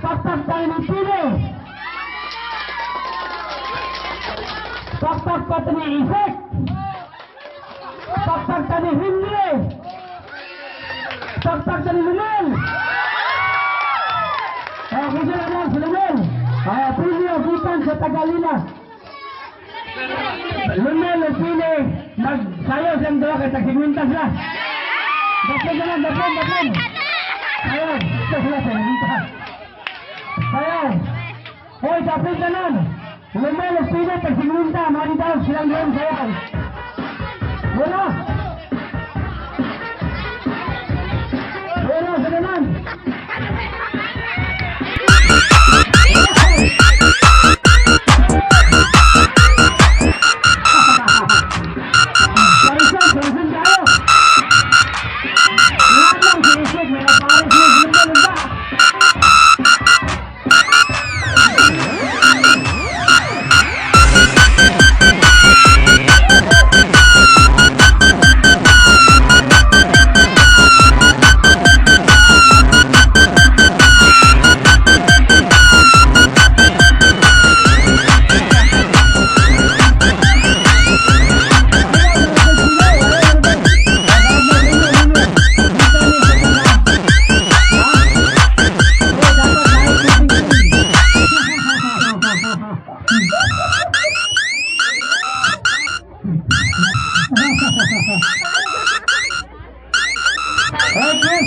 Pakpak tayo ng pili. Pakpak pa tayo ni Isek. Pakpak tayo ni Henry. Pakpak tayo ni Lumel. Kasi na lang si Lumel. Pili o kipan sa Tagalina. Lumel o pili. Nagsayaw siyang dalawa kay tagsimintas na. Dapin na lang, dapin. Ayaw, ito sila sa mintas. Ayaw. Hoy, dapin na lang. Lumel o pili, tagsiminta. Mari daw silang doon sayaw. Wala. Wala, sa naman. Okay,